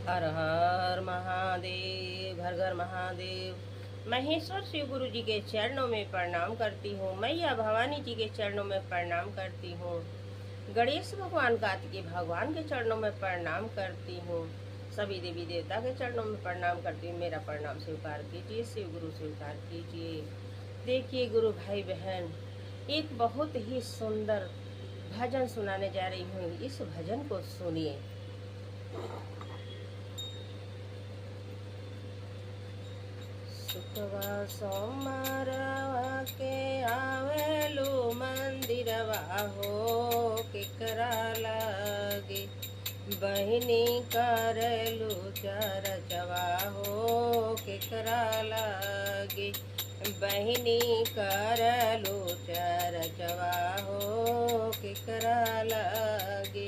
हर हर महादेव, घर घर महादेव। महेश्वर शिव गुरु जी के चरणों में प्रणाम करती हूँ। मैया भवानी जी के चरणों में प्रणाम करती हूँ। गणेश भगवान कार्तिकेय भगवान के चरणों में प्रणाम करती हूँ। सभी देवी देवता के चरणों में प्रणाम करती हूँ। मेरा प्रणाम स्वीकार कीजिए, शिव गुरु स्वीकार कीजिए। देखिए गुरु भाई बहन, एक बहुत ही सुंदर भजन सुनाने जा रही हूँ। इस भजन को सुनिए। शुक्रवा सोमवारवा के आवेलू मंदिरवा हो केकरा लागे, बहिनी करलू चरचवा हो केकरा लागे, बहिनी करलू चरचवा हो केकरा लागे।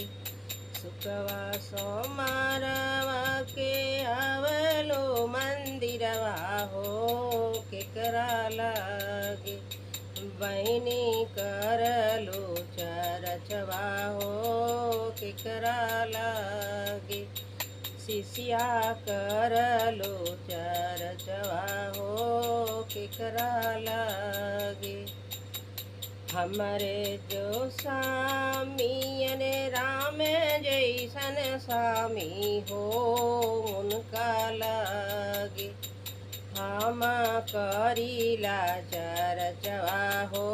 शुक्रवा सोमवारवा के आवलो मंदिरवा हो केकरा लागे, बहिनी करलो चरचवा हो केकरा लागे, शिष्या करलो चरचवा हो केकरा लागे। हमरे जो स्वामी ने राम जैसन स्वामी हो उनका लागे, हम करीला चरचवा हो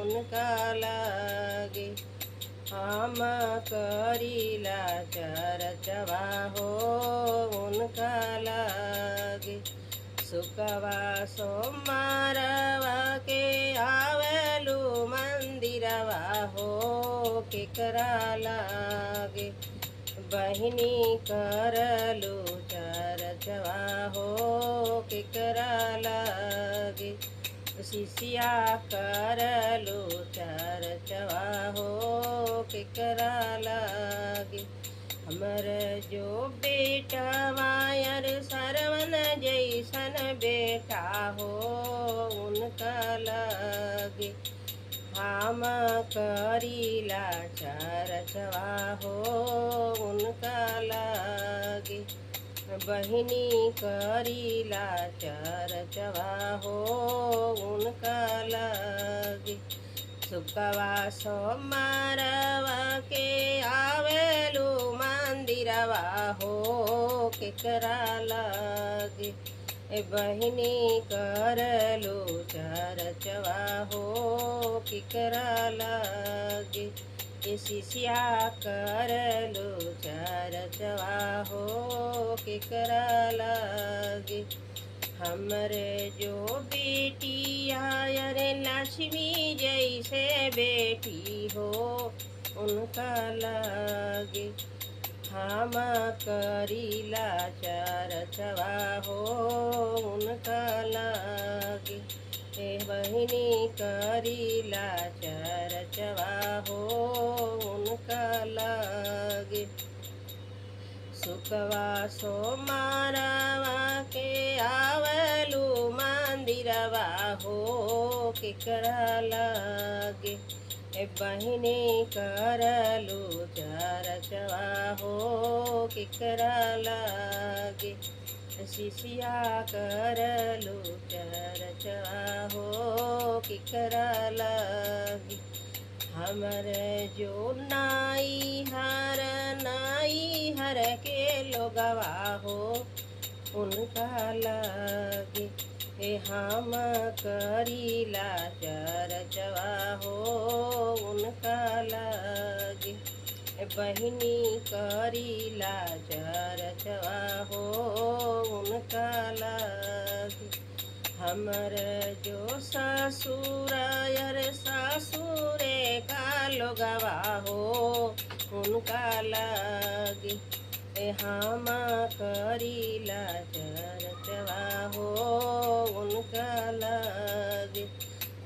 उनका लागे, हम करीला चरचवा हो उनका लागे। शुक्रवा सोमवारवा के आवेलू मंदिरवा हो केकरा लागे, बहिनी करलू चरचवा हो केकरा लागे, शिष्या करलू चरचवा हो केकरा लागे। हमर जो बेटा वायर सरवन जैसन बेटा हो उनका लागे, हम करीला चरचवा हो उनका लागे, बहिनी करीला चरचवा हो उनका लागे। शुक्रवा सोमवारवा के आवेलू मंदिरवा हो केकरा लागे, बहिनी करलू चरचवा हो केकरा लागे, शिष्या करलू चरचवा हो केकरा लागे। हमरे जो बेटी आयर लक्ष्मी जैसे बेटी हो उनका लागे, हम करीला चरचवा हो उनका लागे, बहिनी करीला चरचवा हो उनका लागे। शुक्रवा सोमवारवा के आवलू मंदिरवा हो केकरा लागे, बहिनी करलू चरचवा हो केकरा लागे, शिष्या करलू चरचवा हो केकरा लागे। हमर जो नाई हर के लोगवा हो उनका लागे, हम करीला चरचवा हो उनका लागे, बहिनी करीला चरचवा हो उनका लागे। हमर जो ससुरायर ससुरे का लोगवा हो उनका लागे, हम करीला चरचवा हो उनका लागे।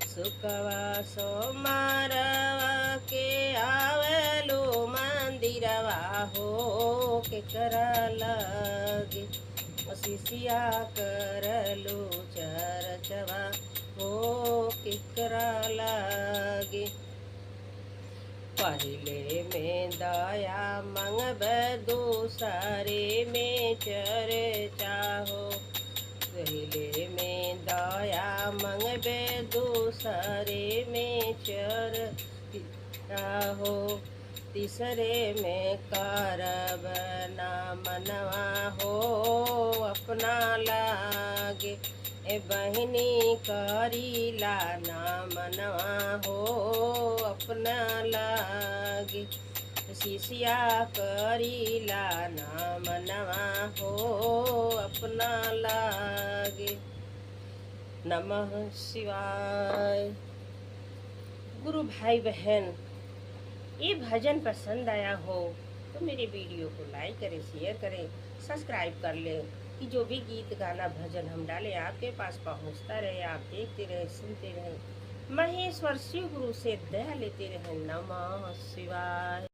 शुक्रवा सोमवारवा के आवेलू मंदिरवा हो केकरा लागे, शिष्या करलू चरचवा हो केकरा लागे। पहले में दया मंगब दूसरे में चर्चा हो। पहले में दया मंगबे दूसरे में चर्चा हो। तीसरे में करब ना मनवा हो अपना लागे। ए बहिनी करीला ना मनवा हो अपना लागे। शिष्या करीला ना मनवा हो अपना लागे। नमः शिवाय। गुरु भाई बहन, ये भजन पसंद आया हो तो मेरे वीडियो को लाइक करें, शेयर करें, सब्सक्राइब कर लें कि जो भी गीत गाना भजन हम डालें आपके पास पहुंचता रहे, आप देखते रहे, सुनते रहे। महेश्वर शिव गुरु से दया लेते रहे। नमः शिवाय।